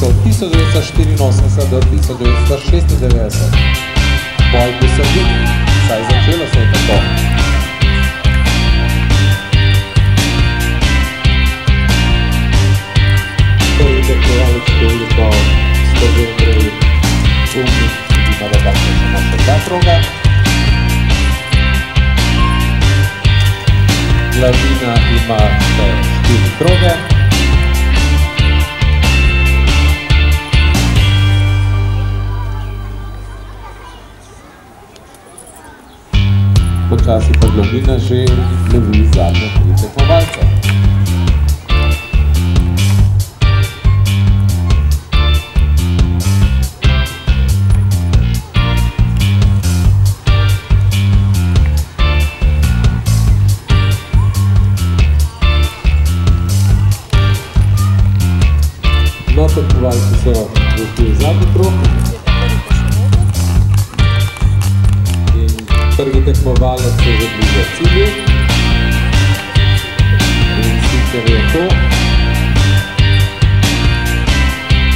od 1984 do 1996. Boj bi se vidi, saj začelo se je tako. Prvi tekmovalec številko 102 Umnik, ima da tako samo še 2 kroga. Glavina ima še 4 kroge. Počasi pa Glavina že lovi zadnje 3 tekmovalce. No, tekmovalci so vložili zadnji krog. Prvi tekmovalec se že bliža cilju. In sicer je to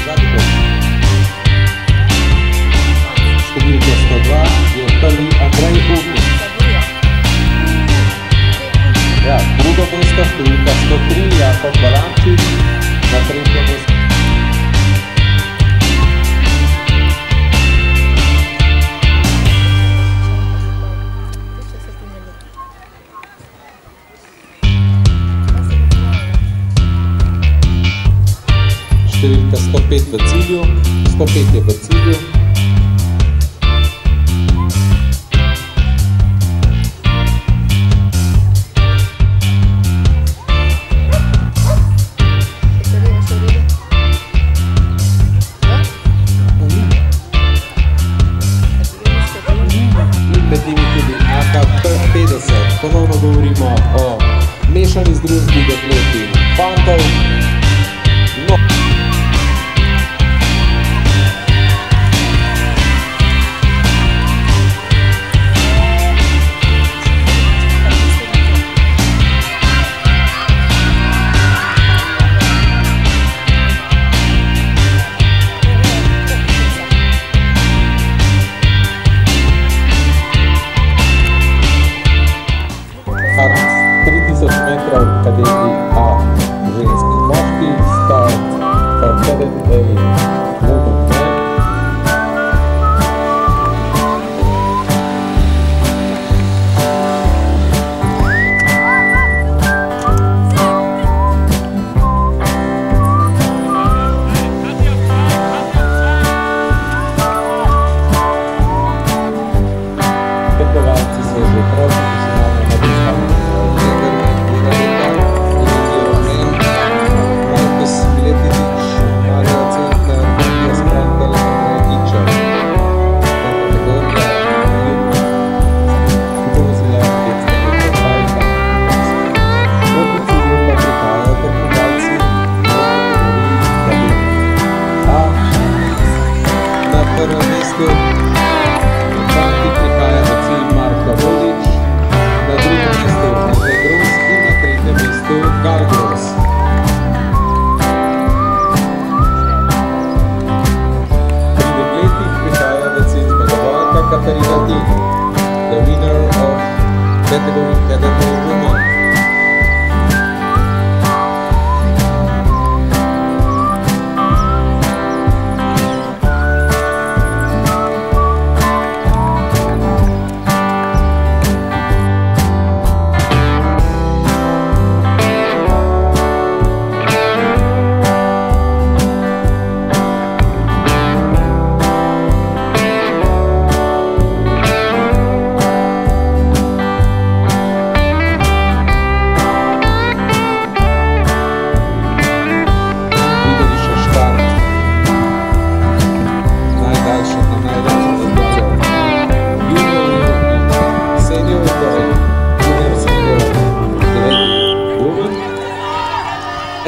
zadnji krog. Številka 102 je prvi Andrej Umnik. Ja, drugo mesto, številka 103 Jakob Balančič, na tretje mesto. Številka 105 v cilju, 105 je v cilju. Med njimi tudi AK50, ponovno govorimo o mešani združbi deklet in fantov. No. Start 3000 metrov, kadeti A, ženski in moški, start for cadet A, woman man. Tekmovalci so že prav the winner of category Cadet Woman.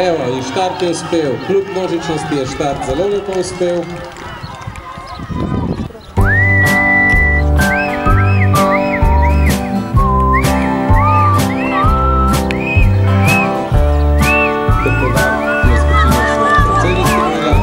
Evo, in štart je uspel. Kljub množičnosti je štart zelo lepo uspel. Tako da je skupina svoje precej izpolnila.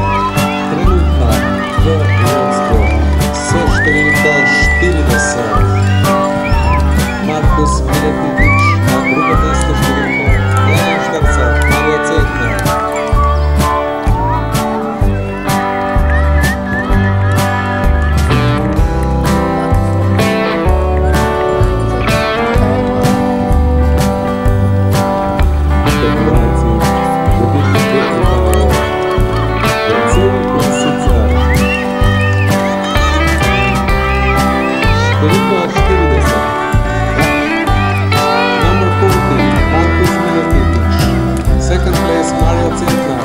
Veliko 40. Number 40, Markus Miletić. Second place, Mario Centnar.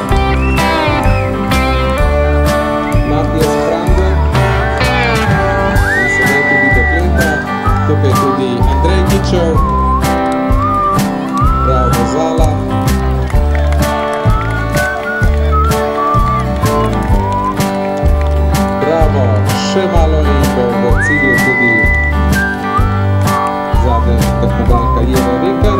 Matijas Frande. In sedaj tudi dekleta. Tukaj tudi Andrej Gičev. Bravo Zala. Bravo, še malo in bo v cilju tudi zadnja tekmovalka Jeva Rekar.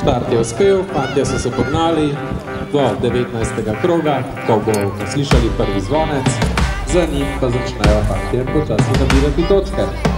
Štart je uspel, fantje so se pognali do 19. kroga, ko bomo slišali prvi zvonec, za njim pa začnejo fantje počasi nabirati točke.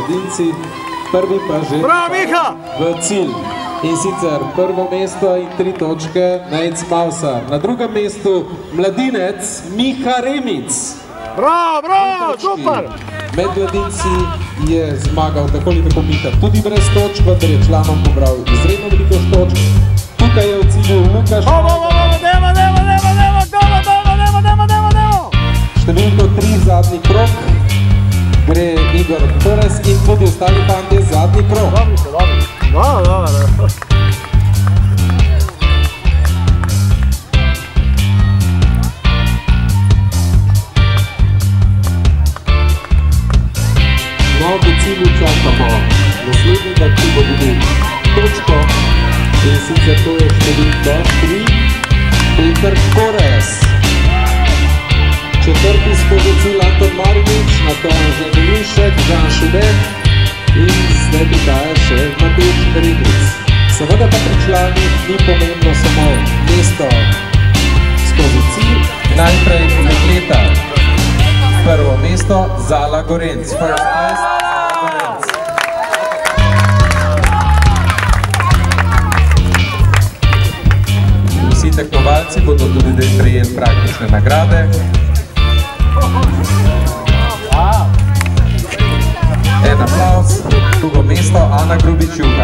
mladinci, prvi pa že v cilj. In sicer prvo mesto in 3 točke Nejc Mavsar. Na drugem mestu mladinec Miha Remic. Bravo, super! Med mladinci je zmagal tako ali tako Miha tudi brez točk, vendar je članom pobral izredno veliko točk. Tukaj je v cilju Lukaš. Številko 3 zadnji krog. Gre Igor Torres in tudi ostali fantje zadnji krog. No, v cilju čakamo naslednjega, ki bo dobil točko, in sicer to je številka 3, Peter Korez. Četrti skozi cilj Anton Marinič, na to Anžen Milinšek, Žan Šubek in zdaj prihaja še Matej Rigric. Seveda pa pri članih ni pomembno samo mesto skozi cilj, najprej leta. Prvo mesto Zala Gorenc. First place Zala Gorenc. Vsi tekmovalci bodo tudi prejeli praktične nagrade. En aplauz, drugo mesto Ana Grubič-Juha.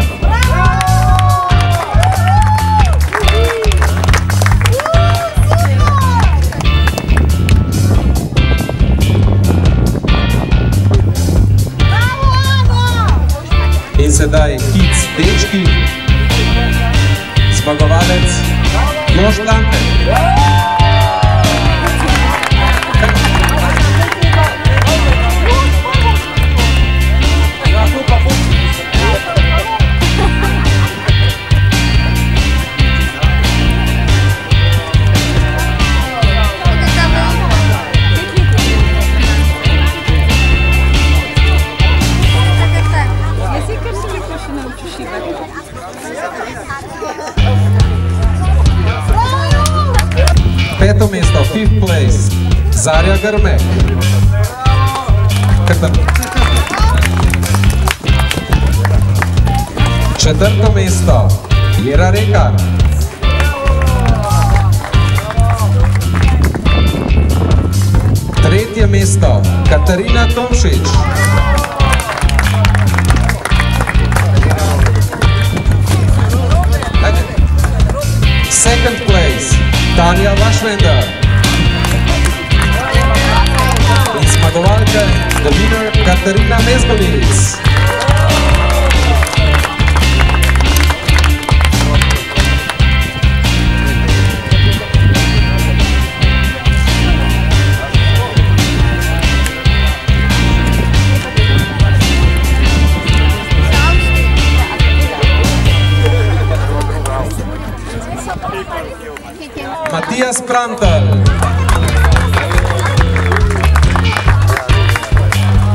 In sedaj Kic dečki, zmagovalec Jož Lampe. Peto mesto, 5th place, Zarja Grmek. Četrto mesto, Jera Rekar. Tretje mesto, Katarina Tomšič. Second place, Tanja Vašvender. In zmagovalka, the winner, Katarina Mezgolic. Matijas Prantel.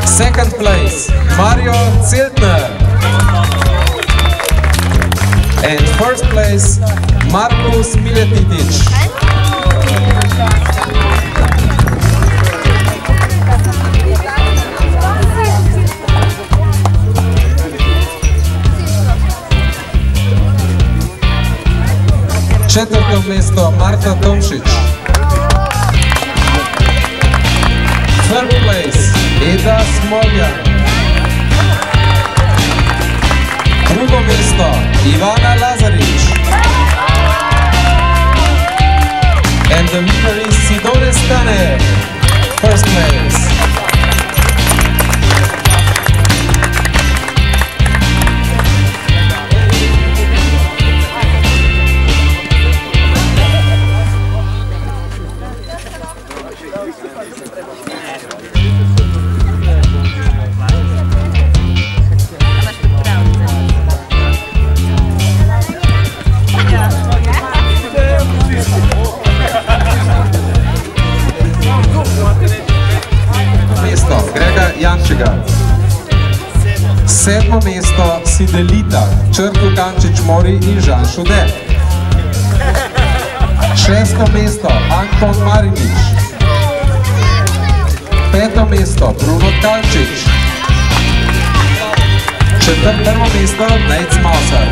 Second place, Mario Zeltner. And first place, Markus Miletitic. Četvrto mesto, Marta Tomšič. Third place, Eda Smoljan. Drugo mesto, Ivana Lazarič. And the winner is Sidone Stane. First place. Sedmo mesto si delita Črko Kančič-Mori in Žan Šude. Šesto mesto Anton Marinič. Peto mesto Bruno Kalčič. Prvo mesto Nate Mauser.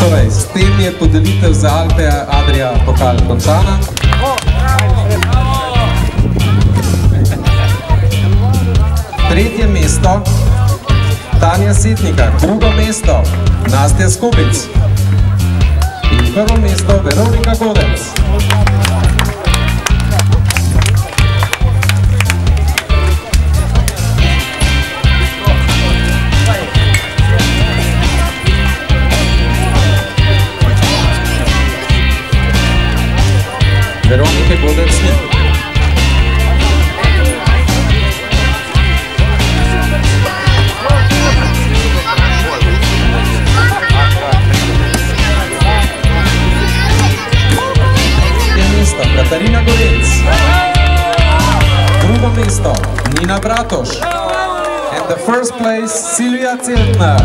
Torej, s tem je podelitev za Alpe Adria pokal končana. Tretje mesto Tanja Setnikar, drugo mesto Nastja Skubic in prvo mesto Veronika Godec. Veronike Godec ni. Mesto Katarina Gorec. Drugo mesto Nina Bratoš. And the first place Silvija Celtner.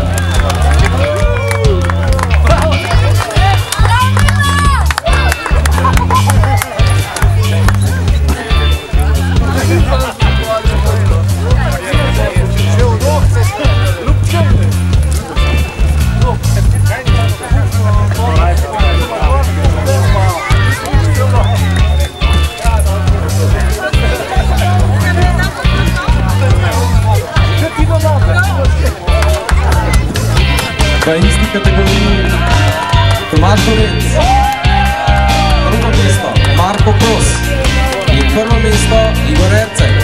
V isti kategoriji Tomaž Gorec, drugo mesto Marko Kos in prvo mesto Igor Erceg.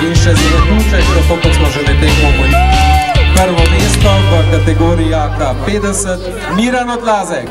In še zaključek, tako kot smo že med tekmo. Prvo mesto v kategoriji AK 50 Miran Odlazek.